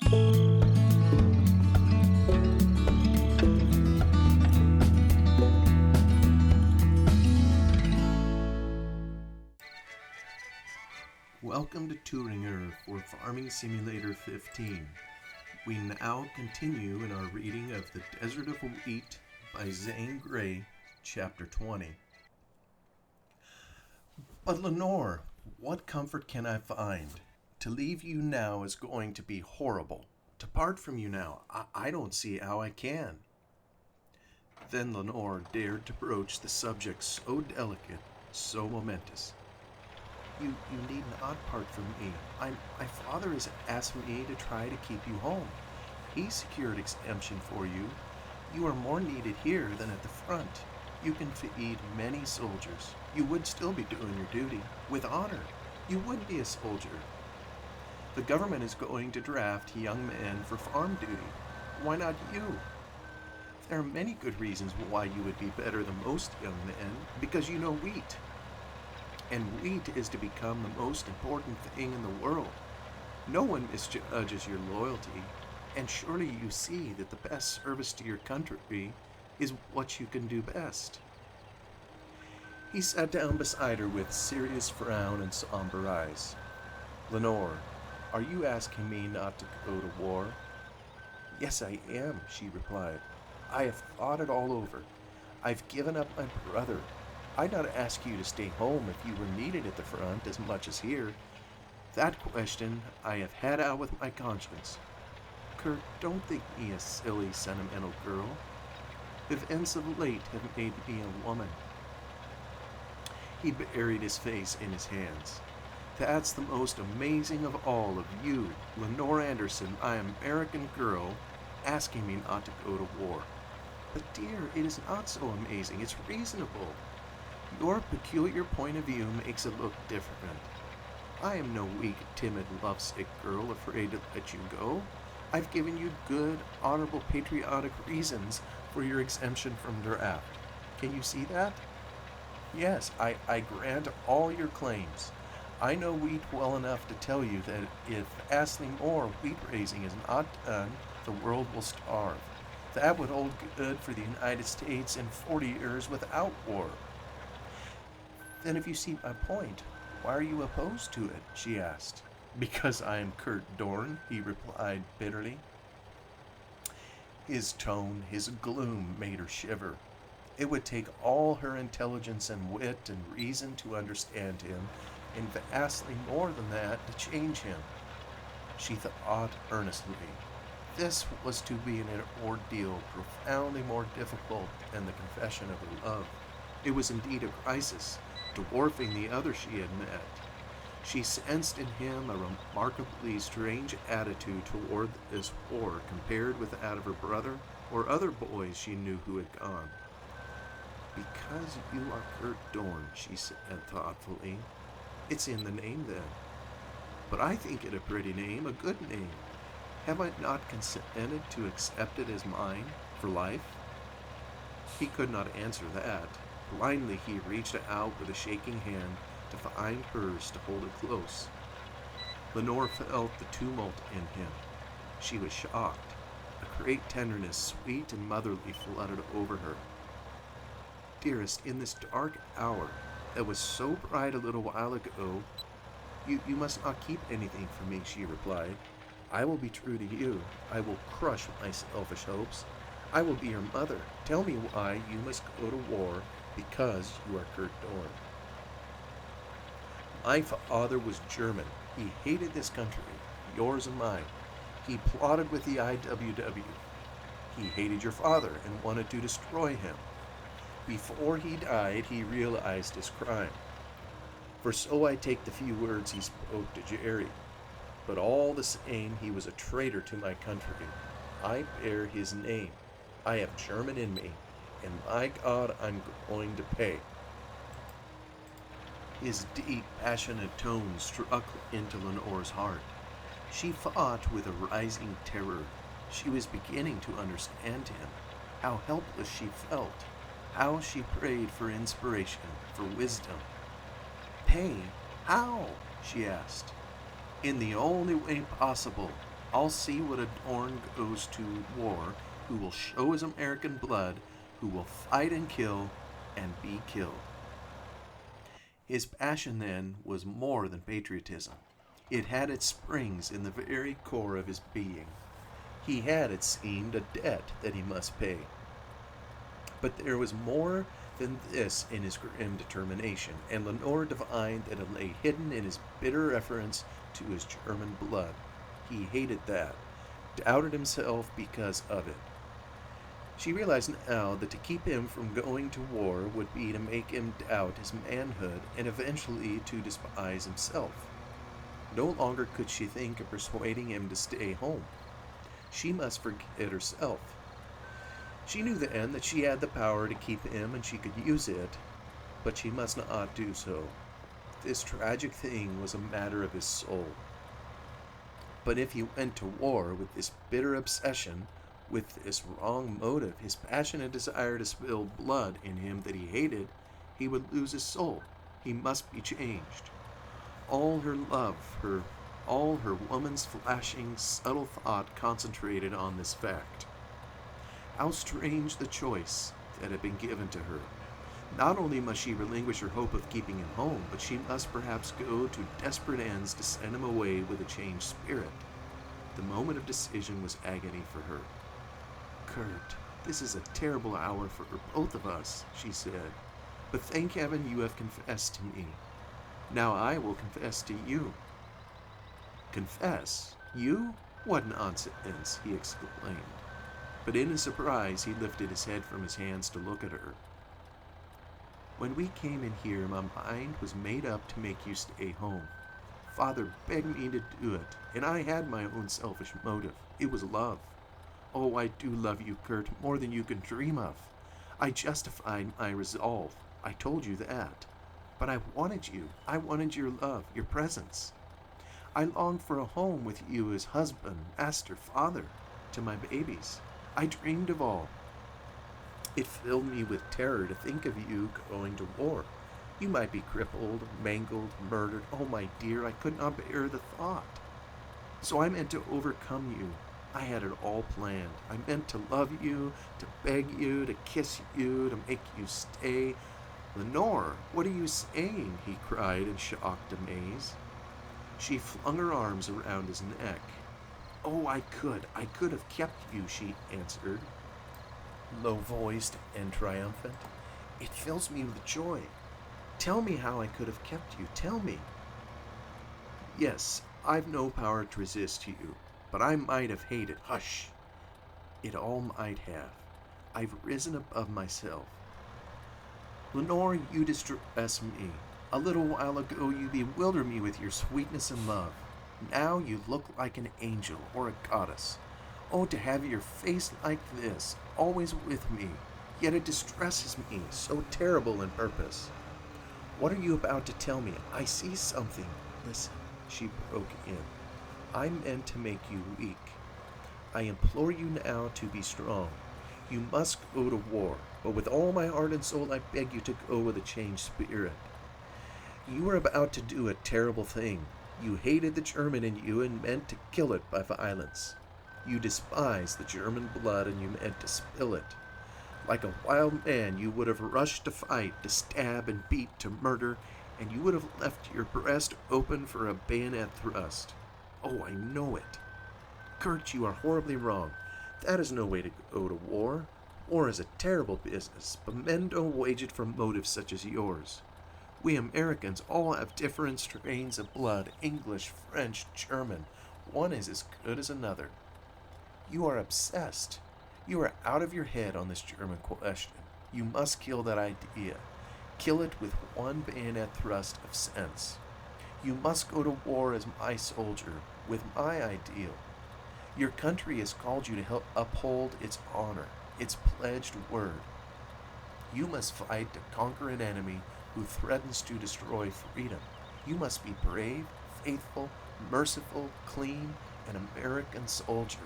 Welcome to Thueringer for Farming Simulator 15. We now continue in our reading of The Desert of Wheat by Zane Grey, Chapter 20. But Lenore, what comfort can I find? To leave you now is going to be horrible. To part from you now, I don't see how I can. Then Lenore dared to broach the subject so delicate, so momentous. You need not part from me. My father has asked me to try to keep you home. He secured exemption for you. You are more needed here than at the front. You can feed many soldiers. You would still be doing your duty, with honor. You would be a soldier. The government is going to draft young men for farm duty. Why not you? There are many good reasons why you would be better than most young men, because you know wheat. And wheat is to become the most important thing in the world. No one misjudges your loyalty, and surely you see that the best service to your country is what you can do best. He sat down beside her with serious frown and somber eyes. Lenore, are you asking me not to go to war? Yes, I am, she replied. I have thought it all over. I've given up my brother. I'd not ask you to stay home if you were needed at the front as much as here. That question I have had out with my conscience. Kurt, don't think me a silly, sentimental girl. Events of late have made me a woman. He buried his face in his hands. That's the most amazing of all of you, Lenore Anderson, my American girl, asking me not to go to war. But dear, it is not so amazing. It's reasonable. Your peculiar point of view makes it look different. I am no weak, timid, lovesick girl afraid to let you go. I've given you good, honorable, patriotic reasons for your exemption from draft. Can you see that? Yes, I grant all your claims. I know wheat well enough to tell you that if vastly more wheat raising is not done, the world will starve. That would hold good for the United States in 40 years without war. Then if you see my point, why are you opposed to it? She asked. Because I am Kurt Dorn, he replied bitterly. His tone, his gloom made her shiver. It would take all her intelligence and wit and reason to understand him, and vastly more than that to change him. She thought earnestly. This was to be an ordeal profoundly more difficult than the confession of her love. It was indeed a crisis, dwarfing the other she had met. She sensed in him a remarkably strange attitude toward this war compared with that of her brother or other boys she knew who had gone. Because you are Kurt Dorn, she said thoughtfully. It's in the name then. But I think it a pretty name, a good name. Have I not consented to accept it as mine for life? He could not answer that. Blindly he reached out with a shaking hand to find hers to hold it close. Lenore felt the tumult in him. She was shocked. A great tenderness, sweet and motherly, flooded over her. Dearest, in this dark hour that was so bright a little while ago, you must not keep anything from me, she replied. I will be true to you. I will crush my selfish hopes. I will be your mother. Tell me why you must go to war because you are Kurt Dorn. My father was German. He hated this country, yours and mine. He plotted with the IWW. He hated your father and wanted to destroy him. Before he died, he realized his crime. For so I take the few words he spoke to Jerry. But all the same, he was a traitor to my country. I bear his name. I have German in me, and my God, I'm going to pay. His deep, passionate tones struck into Lenore's heart. She fought with a rising terror. She was beginning to understand him, how helpless she felt, how she prayed for inspiration, for wisdom. Pay? How? She asked. In the only way possible, I'll see what a Dorn goes to war, who will show his American blood, who will fight and kill, and be killed. His passion then was more than patriotism. It had its springs in the very core of his being. He had, it seemed, a debt that he must pay. But there was more than this in his grim determination, and Lenore divined that it lay hidden in his bitter reference to his German blood. He hated that, doubted himself because of it. She realized now that to keep him from going to war would be to make him doubt his manhood and eventually to despise himself. No longer could she think of persuading him to stay home. She must forget herself. She knew then that she had the power to keep him and she could use it, but she must not do so. This tragic thing was a matter of his soul. But if he went to war with this bitter obsession, with this wrong motive, his passionate desire to spill blood in him that he hated, he would lose his soul. He must be changed. All her love, all her woman's flashing, subtle thought concentrated on this fact. How strange the choice that had been given to her. Not only must she relinquish her hope of keeping him home, but she must perhaps go to desperate ends to send him away with a changed spirit. The moment of decision was agony for her. "Kurt, this is a terrible hour for both of us," she said. "But thank heaven you have confessed to me. Now I will confess to you." "Confess? You? What nonsense!" he exclaimed. But in his surprise, he lifted his head from his hands to look at her. "When we came in here, my mind was made up to make you stay home. Father begged me to do it, and I had my own selfish motive. It was love. Oh, I do love you, Kurt, more than you can dream of. I justified my resolve. I told you that. But I wanted you. I wanted your love, your presence. I longed for a home with you as husband, master, father, to my babies. I dreamed of all. It filled me with terror to think of you going to war. You might be crippled, mangled, murdered. Oh, my dear, I could not bear the thought. So I meant to overcome you. I had it all planned. I meant to love you, to beg you, to kiss you, to make you stay. Lenore, what are you saying?" he cried in shocked amaze. She flung her arms around his neck. "Oh, I could have kept you," she answered, low-voiced and triumphant. "It fills me with joy. Tell me how I could have kept you. Tell me." "Yes, I've no power to resist you, but I might have hated." "Hush! It all might have. I've risen above myself. Lenore, you distress me. A little while ago you bewildered me with your sweetness and love. Now you look like an angel or a goddess. Oh, to have your face like this, always with me, yet it distresses me, so terrible in purpose. What are you about to tell me? I see something." "Listen," she broke in. "I meant to make you weak. I implore you now to be strong. You must go to war, but with all my heart and soul I beg you to go with a changed spirit. You are about to do a terrible thing. You hated the German in you and meant to kill it by violence. You despised the German blood and you meant to spill it. Like a wild man, you would have rushed to fight, to stab and beat, to murder, and you would have left your breast open for a bayonet thrust. Oh, I know it. Kurt, you are horribly wrong. That is no way to go to war. War is a terrible business, but men don't wage it from motives such as yours. We Americans all have different strains of blood, English, French, German. One is as good as another. You are obsessed. You are out of your head on this German question. You must kill that idea. Kill it with one bayonet thrust of sense. You must go to war as my soldier, with my ideal. Your country has called you to help uphold its honor, its pledged word. You must fight to conquer an enemy who threatens to destroy freedom. You must be brave, faithful, merciful, clean, an American soldier.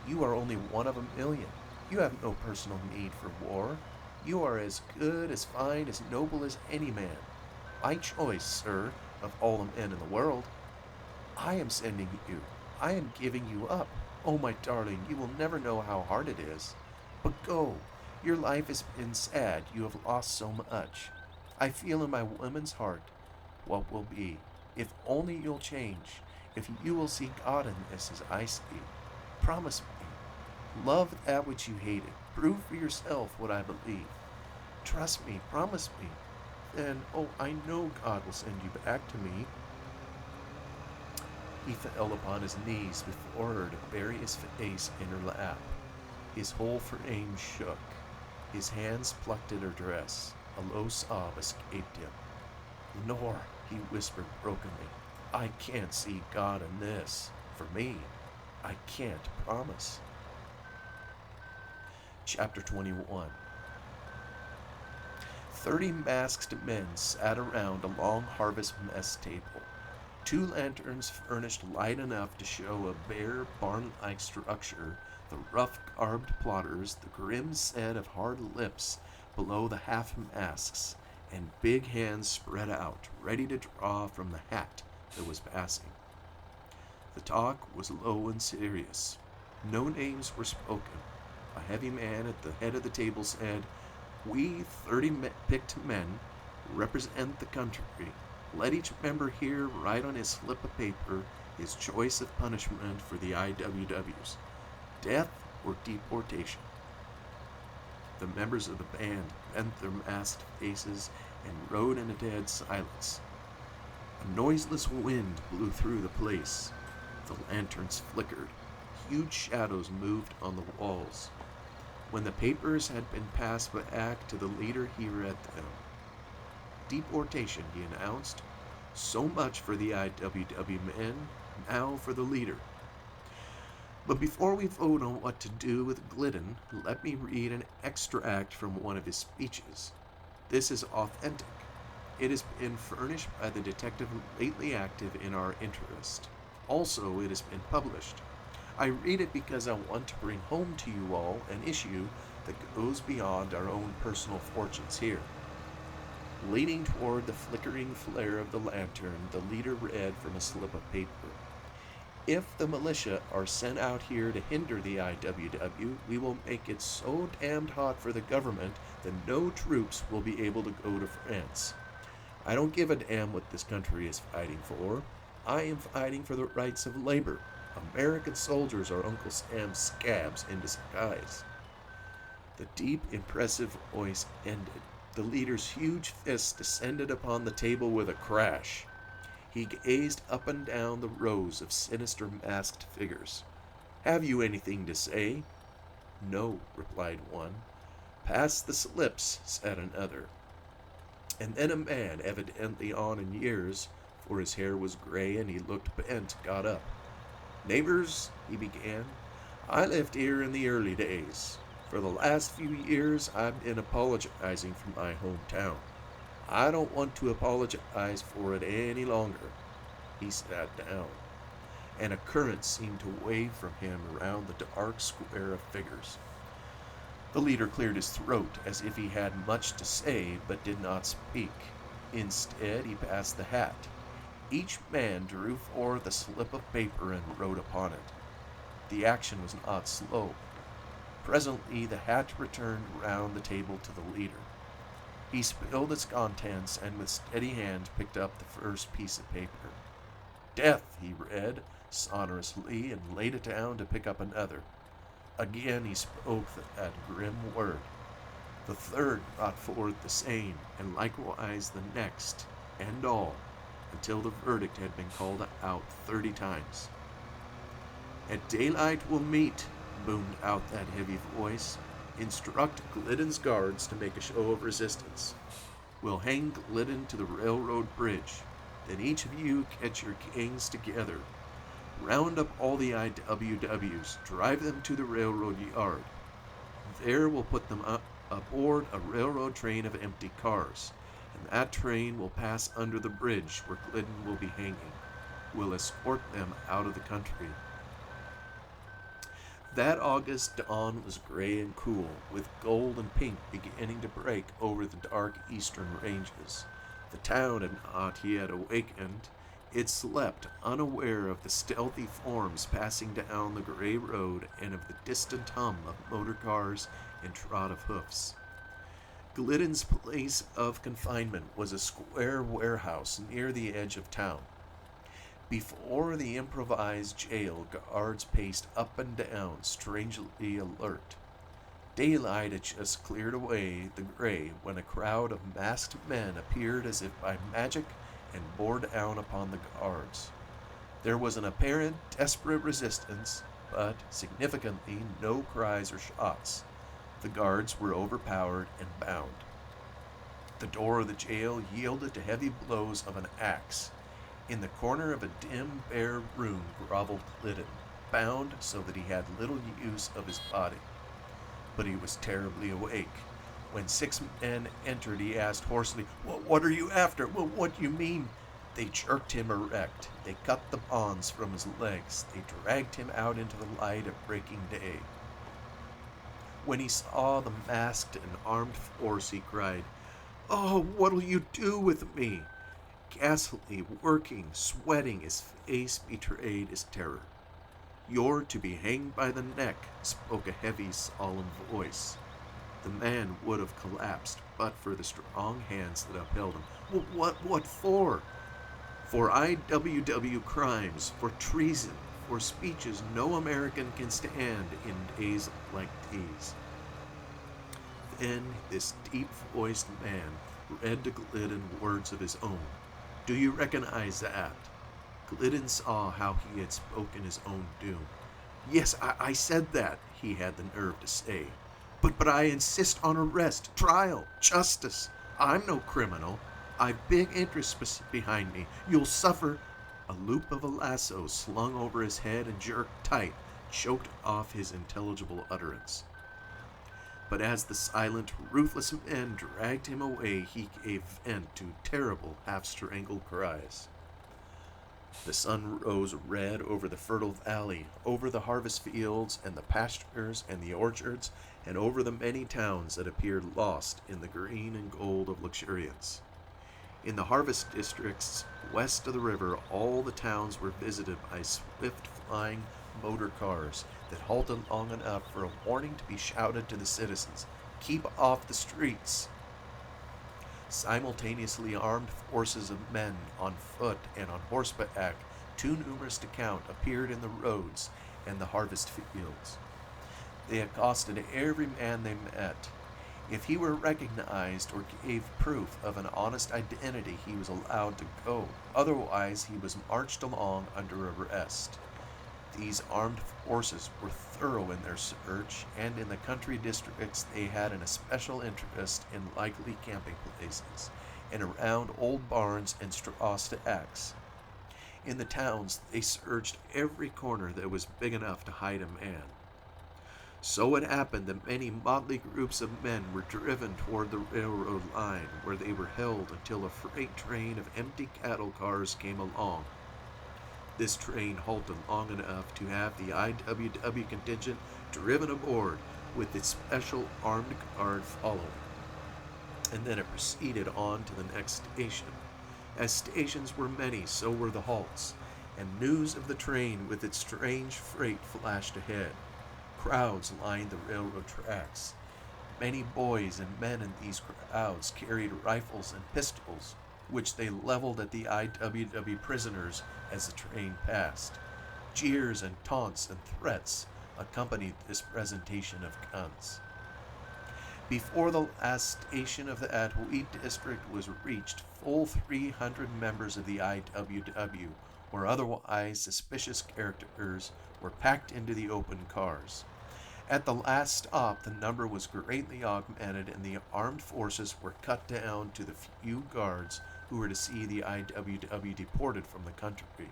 You are only one of a million. You have no personal need for war. You are as good, as fine, as noble as any man. My choice, sir, of all the men in the world. I am sending you. I am giving you up. Oh, my darling, you will never know how hard it is. But go. Your life has been sad. You have lost so much. I feel in my woman's heart what will be. If only you'll change. If you will see God in this as I see. Promise me. Love that which you hated. Prove for yourself what I believe. Trust me. Promise me. Then, oh, I know God will send you back to me. He fell upon his knees before her to bury his face in her lap. His whole frame shook. His hands plucked at her dress. A low sob escaped him. Lenore, he whispered brokenly, I can't see God in this. For me, I can't promise. Chapter 21. 30 masked men sat around a long harvest mess table. 2 lanterns furnished light enough to show a bare, barn-like structure, the rough-garbed plotters, the grim set of hard lips below the half-masks, and big hands spread out, ready to draw from the hat that was passing. The talk was low and serious. No names were spoken. A heavy man at the head of the table said, We 30 picked men represent the country. Let each member here write on his slip of paper his choice of punishment for the IWWs, death or deportation. The members of the band bent their masked faces and rode in a dead silence. A noiseless wind blew through the place. The lanterns flickered. Huge shadows moved on the walls. When the papers had been passed back to the leader, he read them. Deportation, he announced. So much for the IWW men, now for the leader. But before we vote on what to do with Glidden, let me read an extract from one of his speeches. This is authentic. It has been furnished by the detective lately active in our interest. Also, it has been published. I read it because I want to bring home to you all an issue that goes beyond our own personal fortunes here. Leaning toward the flickering flare of the lantern, the leader read from a slip of paper. If the militia are sent out here to hinder the IWW, we will make it so damned hot for the government that no troops will be able to go to France. I don't give a damn what this country is fighting for. I am fighting for the rights of labor. American soldiers are Uncle Sam's scabs in disguise. The deep, impressive voice ended. The leader's huge fist descended upon the table with a crash. He gazed up and down the rows of sinister masked figures. Have you anything to say? No, replied one. Pass the slips, said another. And then a man, evidently on in years, for his hair was gray and he looked bent, got up. Neighbors, he began, I lived here in the early days. For the last few years, I've been apologizing for my hometown. I don't want to apologize for it any longer. He sat down, and a current seemed to wave from him around the dark square of figures. The leader cleared his throat as if he had much to say, but did not speak. Instead, he passed the hat. Each man drew forth a slip of paper and wrote upon it. The action was not slow. Presently, the hat returned round the table to the leader. He spilled its contents and with steady hand picked up the first piece of paper. Death, he read sonorously and laid it down to pick up another. Again he spoke that grim word. The third brought forth the same, and likewise the next, and all, until the verdict had been called out 30 times. At daylight we'll meet, boomed out that heavy voice. Instruct Glidden's guards to make a show of resistance. We'll hang Glidden to the railroad bridge. Then each of you get your gangs together. Round up all the IWWs, drive them to the railroad yard. There we'll put them aboard a railroad train of empty cars, and that train will pass under the bridge where Glidden will be hanging. We'll escort them out of the country. That August dawn was gray and cool, with gold and pink beginning to break over the dark eastern ranges. The town had not yet awakened. It slept, unaware of the stealthy forms passing down the gray road and of the distant hum of motor cars and trot of hoofs. Glidden's place of confinement was a square warehouse near the edge of town. Before the improvised jail, guards paced up and down, strangely alert. Daylight had just cleared away the gray when a crowd of masked men appeared as if by magic and bore down upon the guards. There was an apparent desperate resistance, but, significantly, no cries or shots. The guards were overpowered and bound. The door of the jail yielded to heavy blows of an axe. In the corner of a dim, bare room groveled Glidden, bound so that he had little use of his body. But he was terribly awake. When 6 men entered, he asked hoarsely, "What are you after? What do you mean?" They jerked him erect. They cut the bonds from his legs. They dragged him out into the light of breaking day. When he saw the masked and armed force, he cried, "Oh, what'll you do with me?" Ghastly, working, sweating, his face betrayed his terror. "You're to be hanged by the neck," spoke a heavy, solemn voice. The man would have collapsed, but for the strong hands that upheld him. What for?" "For IWW crimes, for treason, for speeches no American can stand in days like these." Then this deep-voiced man read to Glidden words of his own. "Do you recognize that?" Glidden saw how he had spoken his own doom. "Yes, I said that," he had the nerve to say. But I insist on arrest, trial, justice. I'm no criminal. I've big interests behind me. You'll suffer." A loop of a lasso slung over his head and jerked tight choked off his intelligible utterance. But as the silent, ruthless men dragged him away, he gave vent to terrible, half-strangled cries. The sun rose red over the fertile valley, over the harvest fields and the pastures and the orchards, and over the many towns that appeared lost in the green and gold of luxuriance. In the harvest districts west of the river, all the towns were visited by swift-flying motor cars that halted long enough for a warning to be shouted to the citizens, "Keep off the streets!" Simultaneously armed forces of men on foot and on horseback, too numerous to count, appeared in the roads and the harvest fields. They accosted every man they met. If he were recognized or gave proof of an honest identity, he was allowed to go. Otherwise, he was marched along under arrest. These armed forces were thorough in their search, and in the country districts they had an especial interest in likely camping places, and around old barns and straw stacks. In the towns, they searched every corner that was big enough to hide a man. So it happened that many motley groups of men were driven toward the railroad line, where they were held until a freight train of empty cattle cars came along. This train halted long enough to have the IWW contingent driven aboard with its special armed guard following, and then it proceeded on to the next station. As stations were many, so were the halts, and news of the train with its strange freight flashed ahead. Crowds lined the railroad tracks. Many boys and men in these crowds carried rifles and pistols, which they leveled at the IWW prisoners as the train passed. Jeers and taunts and threats accompanied this presentation of guns. Before the last station of the Atwee district was reached, full 300 members of the IWW, or otherwise suspicious characters, were packed into the open cars. At the last stop, the number was greatly augmented, and the armed forces were cut down to the few guards who were to see the IWW deported from the country.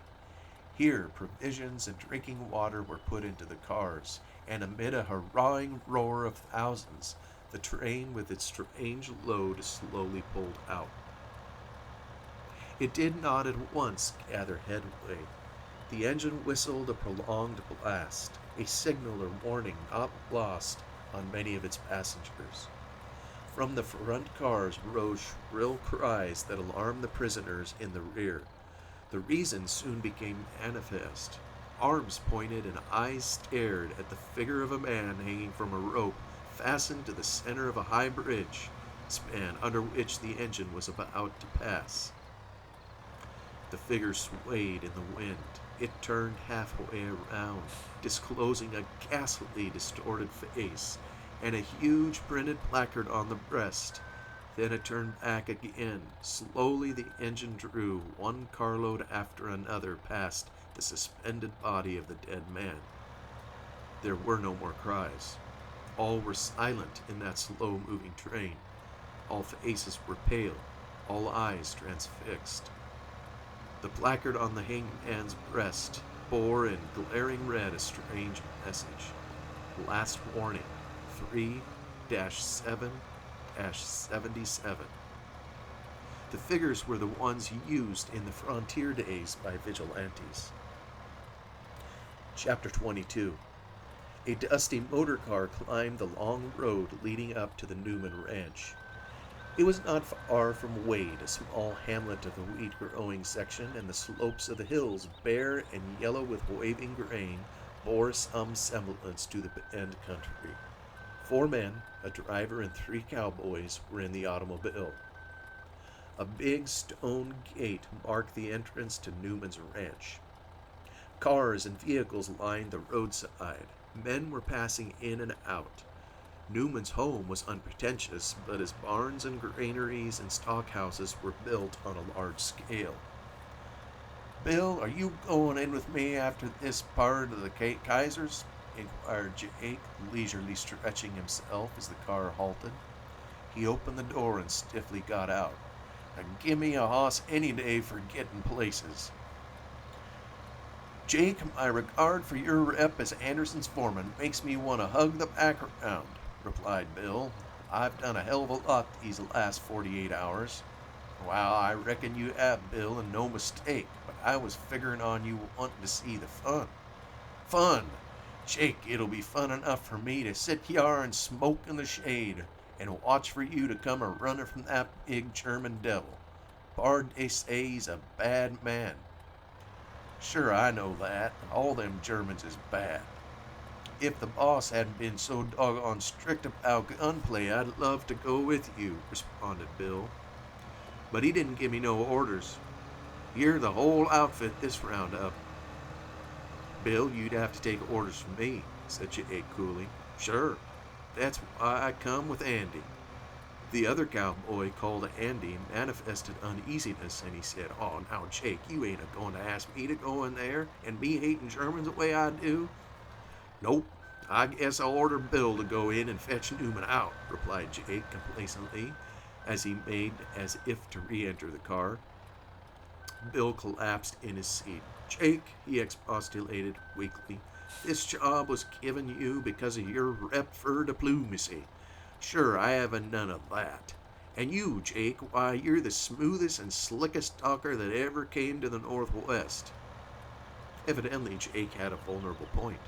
Here, provisions and drinking water were put into the cars, and amid a hurrahing roar of thousands, the train with its strange load slowly pulled out. It did not at once gather headway. The engine whistled a prolonged blast, a signal or warning not lost on many of its passengers. From the front cars rose shrill cries that alarmed the prisoners in the rear. The reason soon became manifest. Arms pointed and eyes stared at the figure of a man hanging from a rope fastened to the center of a high bridge span under which the engine was about to pass. The figure swayed in the wind. It turned halfway around, disclosing a ghastly, distorted face and a huge printed placard on the breast. Then it turned back again. Slowly the engine drew one carload after another past the suspended body of the dead man. There were no more cries. All were silent in that slow-moving train. All faces were pale, all eyes transfixed. The placard on the hangman's breast bore in glaring red a strange message. Last warning, 3-7-77. The figures were the ones used in the frontier days by vigilantes. Chapter 22. A dusty motor car climbed the long road leading up to the Newman Ranch. It was not far from Wade, a small hamlet of the wheat-growing section, and the slopes of the hills, bare and yellow with waving grain, bore some semblance to the Bend country. 4 men, a driver, and 3 cowboys were in the automobile. A big stone gate marked the entrance to Newman's ranch. Cars and vehicles lined the roadside. Men were passing in and out. Newman's home was unpretentious, but his barns and granaries and stockhouses were built on a large scale. "Bill, are you going in with me after this part of the Kaiser's?" inquired Jake, leisurely stretching himself as the car halted. He opened the door and stiffly got out. "Give me a hoss any day for getting places." "Jake, my regard for your rep as Anderson's foreman makes me want to hug the background," replied Bill. "I've done a hell of a lot these last 48 hours. "Well, I reckon you have, Bill, and no mistake, but I was figuring on you wanting to see the fun." "Fun? Jake, it'll be fun enough for me to sit here and smoke in the shade and watch for you to come a-running from that big German devil. Pard, they say he's a bad man." "Sure, I know that. All them Germans is bad. If the boss hadn't been so doggone strict about gunplay, I'd love to go with you," responded Bill. "But he didn't give me no orders. You're the whole outfit this roundup." "Bill, you'd have to take orders from me," said Jake coolly. "Sure. That's why I come with Andy." The other cowboy, called Andy, manifested uneasiness, and he said, "Oh, now, Jake, you ain't a-going to ask me to go in there, and me hating Germans the way I do?" "Nope. I guess I'll order Bill to go in and fetch Newman out," replied Jake complacently, as he made as if to re-enter the car. Bill collapsed in his seat. "Jake," he expostulated weakly, "this job was given you because of your rep for diplomacy. Sure, I haven't none of that. And you, Jake, why, you're the smoothest and slickest talker that ever came to the Northwest." Evidently, Jake had a vulnerable point.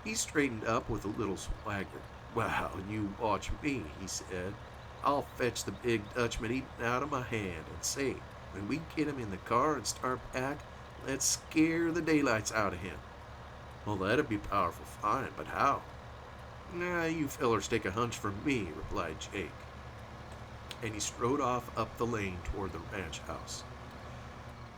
He straightened up with a little swagger. "Well, you watch me," he said. "I'll fetch the big Dutchman eating out of my hand, and say, when we get him in the car and start back, let's scare the daylights out of him." "Well, that'd be powerful fine, but how?" "Nah, you fellers take a hunch from me," replied Jake. And he strode off up the lane toward the ranch house.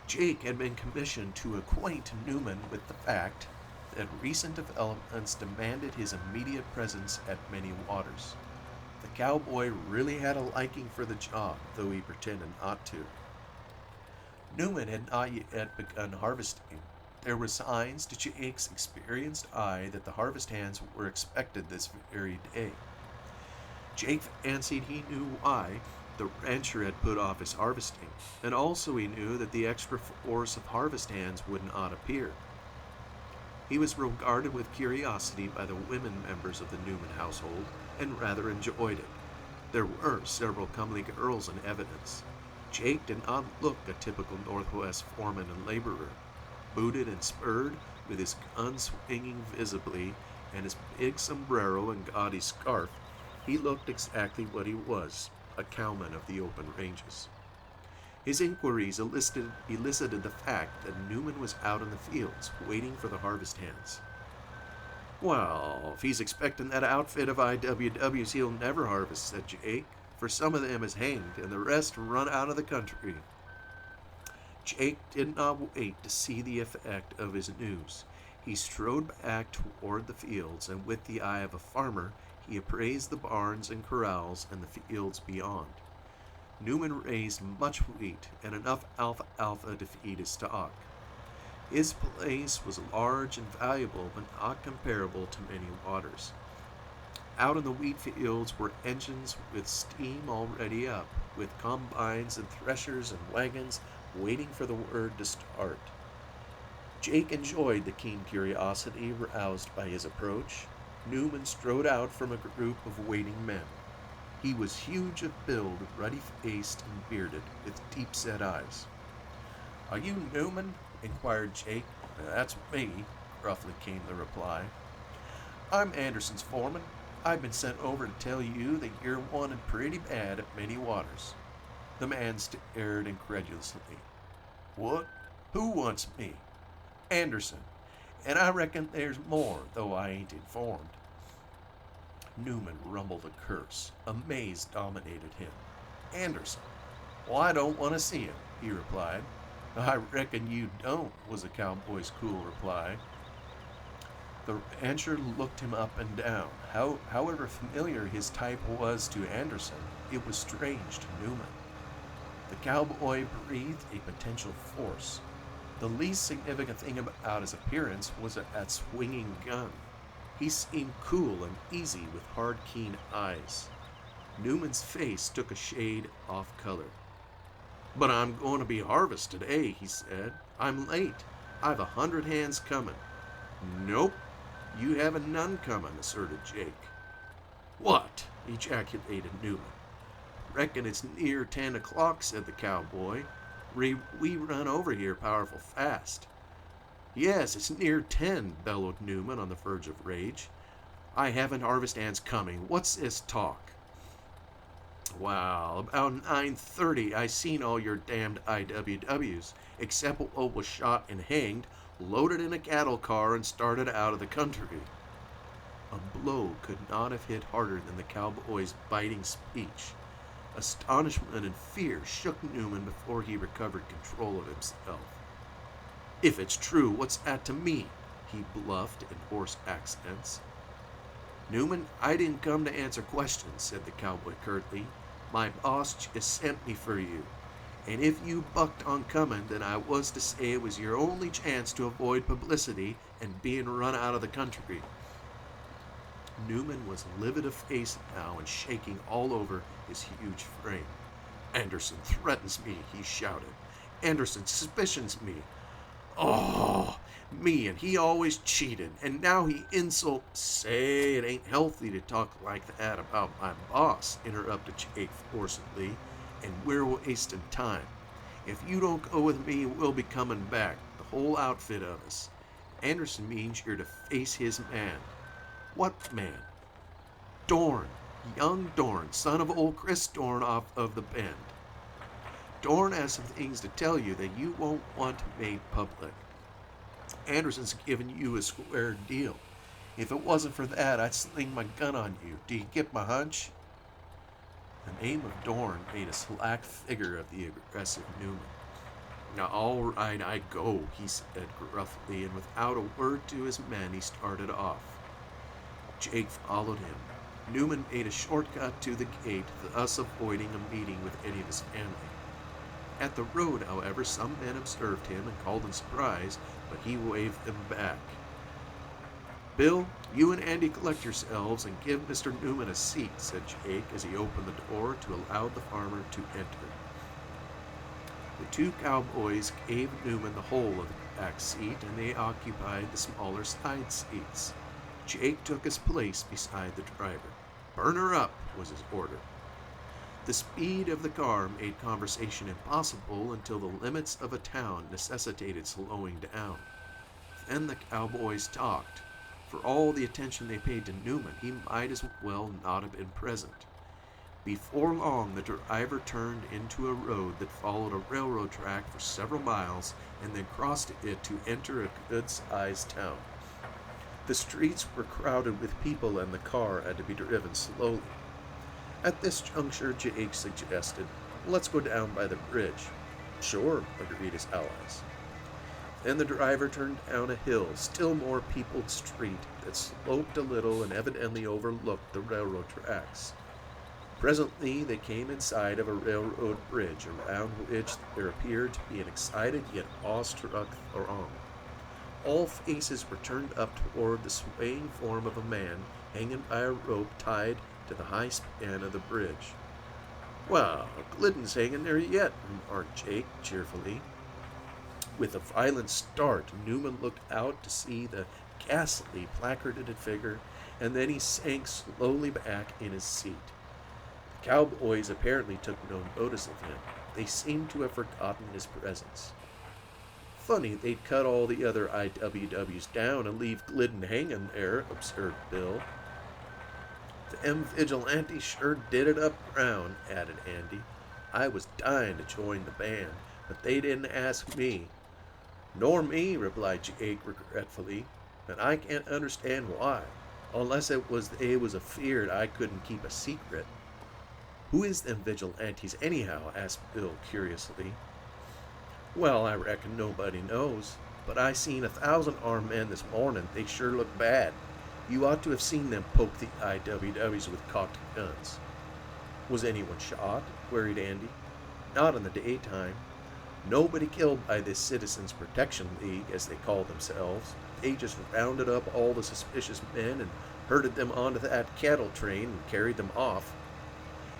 Jake had been commissioned to acquaint Newman with the fact that recent developments demanded his immediate presence at Many Waters. The cowboy really had a liking for the job, though he pretended not to. Newman had not yet begun harvesting. There were signs to Jake's experienced eye that the harvest hands were expected this very day. Jake fancied he knew why the rancher had put off his harvesting, and also he knew that the extra force of harvest hands would not appear. He was regarded with curiosity by the women members of the Newman household, and rather enjoyed it. There were several comely girls in evidence. Jake did not look a typical Northwest foreman and laborer. Booted and spurred, with his gun swinging visibly, and his big sombrero and gaudy scarf, he looked exactly what he was, a cowman of the open ranges. His inquiries elicited the fact that Newman was out in the fields, waiting for the harvest hands. "Well, if he's expecting that outfit of IWWs, he'll never harvest," said Jake, "for some of them is hanged, and the rest run out of the country." Jake did not wait to see the effect of his news. He strode back toward the fields, and with the eye of a farmer, he appraised the barns and corrals and the fields beyond. Newman raised much wheat and enough alfalfa to feed his stock. His place was large and valuable, but not comparable to many waters. Out in the wheat fields were engines with steam already up, with combines and threshers and wagons waiting for the word to start. Jake enjoyed the keen curiosity roused by his approach. Newman strode out from a group of waiting men. He was huge of build, ruddy-faced and bearded, with deep-set eyes. "Are you Newman?" inquired Jake. "That's me," gruffly came the reply. "I'm Anderson's foreman. I've been sent over to tell you that you're wanted pretty bad at Many Waters." The man stared incredulously. "What? Who wants me?" "Anderson. And I reckon there's more, though I ain't informed." Newman rumbled a curse. Amaze dominated him. "Anderson? Well, I don't want to see him," he replied. "I reckon you don't," was the cowboy's cool reply. The rancher looked him up and down. However familiar his type was to Anderson, it was strange to Newman. The cowboy breathed a potential force. The least significant thing about his appearance was that swinging gun. He seemed cool and easy with hard, keen eyes. Newman's face took a shade off color. "But I'm going to be harvest today," he said. "I'm late. I've 100 hands coming." "Nope, you haven't none coming," asserted Jake. "What?" ejaculated Newman. "Reckon it's near 10 o'clock," said the cowboy. We run over here powerful fast." "Yes, it's near 10, bellowed Newman on the verge of rage. "I haven't harvest hands coming. What's this talk?" "Well, about 9:30 I seen all your damned IWWs, except what was shot and hanged, loaded in a cattle car and started out of the country." A blow could not have hit harder than the cowboy's biting speech. Astonishment and fear shook Newman before he recovered control of himself. "If it's true, what's that to me?" he bluffed in hoarse accents. "Newman, I didn't come to answer questions," said the cowboy curtly. "My boss just sent me for you. And if you bucked on coming, then I was to say it was your only chance to avoid publicity and being run out of the country." Newman was livid of face now and shaking all over his huge frame. "Anderson threatens me," he shouted. "Anderson suspicions me. Oh, me, and he always cheated, and now he insults—" "Say, it ain't healthy to talk like that about my boss," interrupted Jake forcibly, "and we're wasting time. If you don't go with me, we'll be coming back, the whole outfit of us. Anderson means you're to face his man." "What man?" "Dorn, young Dorn, son of old Chris Dorn off of the Bend. Dorn has some things to tell you that you won't want made public. Anderson's given you a square deal. If it wasn't for that, I'd sling my gun on you. Do you get my hunch?" The name of Dorn made a slack figure of the aggressive Newman. "Now, all right, I go," he said gruffly, and without a word to his men, he started off. Jake followed him. Newman made a shortcut to the gate, thus avoiding a meeting with any of his family. At the road, however, some men observed him and called in surprise, but he waved them back. "Bill, you and Andy collect yourselves and give Mr. Newman a seat," said Jake as he opened the door to allow the farmer to enter. The two cowboys gave Newman the whole of the back seat, and they occupied the smaller side seats. Jake took his place beside the driver. "Burn her up," was his order. The speed of the car made conversation impossible until the limits of a town necessitated slowing down. Then the cowboys talked. For all the attention they paid to Newman, he might as well not have been present. Before long, the driver turned into a road that followed a railroad track for several miles and then crossed it to enter a good-sized town. The streets were crowded with people and the car had to be driven slowly. At this juncture, Jake suggested, "Let's go down by the bridge." "Sure," agreed his allies. Then the driver turned down a hill, still more peopled street that sloped a little and evidently overlooked the railroad tracks. Presently they came in sight of a railroad bridge, around which there appeared to be an excited yet awestruck throng. All faces were turned up toward the swaying form of a man hanging by a rope tied to the high span of the bridge. "Well, Glidden's hanging there yet," remarked Jake cheerfully. With a violent start, Newman looked out to see the ghastly placarded figure, and then he sank slowly back in his seat. The cowboys apparently took no notice of him. They seemed to have forgotten his presence. "Funny they'd cut all the other IWWs down and leave Glidden hanging there," observed Bill. "Them vigilantes sure did it up brown," added Andy. "I was dying to join the band, but they didn't ask me." "Nor me," replied Jake regretfully, "and I can't understand why, unless it was they was afeard I couldn't keep a secret." "Who is them vigilantes anyhow?" asked Bill curiously. "Well, I reckon nobody knows, but I seen 1,000 armed men this morning. They sure look bad. You ought to have seen them poke the IWWs with cocked guns." "Was anyone shot?" queried Andy. "Not in the daytime. Nobody killed by this Citizens Protection League, as they call themselves. They just rounded up all the suspicious men and herded them onto that cattle train and carried them off.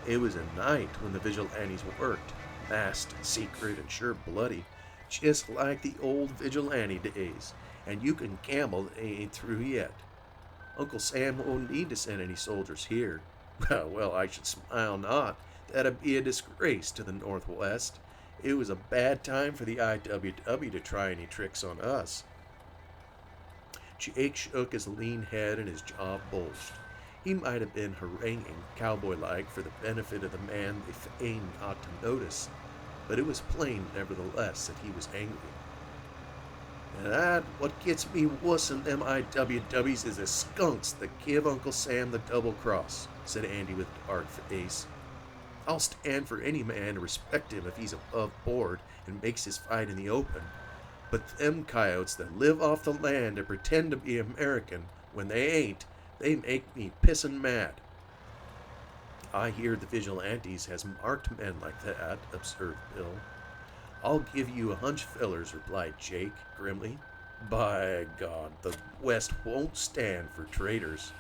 It was a night when the vigilantes worked, masked, secret, and sure bloody, just like the old vigilante days, and you can gamble they ain't through yet. Uncle Sam won't need to send any soldiers here. Well, I should smile not. That'd be a disgrace to the Northwest. It was a bad time for the IWW to try any tricks on us." Jake shook his lean head and his jaw bulged. He might have been haranguing, cowboy-like, for the benefit of the man they feigned not to notice, but it was plain, nevertheless, that he was angry. "And that what gets me wuss'n them IWWs is the skunks that give Uncle Sam the double cross," said Andy with a dark face. "I'll stand for any man and respect him if he's above board and makes his fight in the open. But them coyotes that live off the land and pretend to be American when they ain't, they make me pissin' mad." "I hear the vigilantes has marked men like that," observed Bill. "I'll give you a hunch, fellers," replied Jake grimly. "By God, the West won't stand for traitors."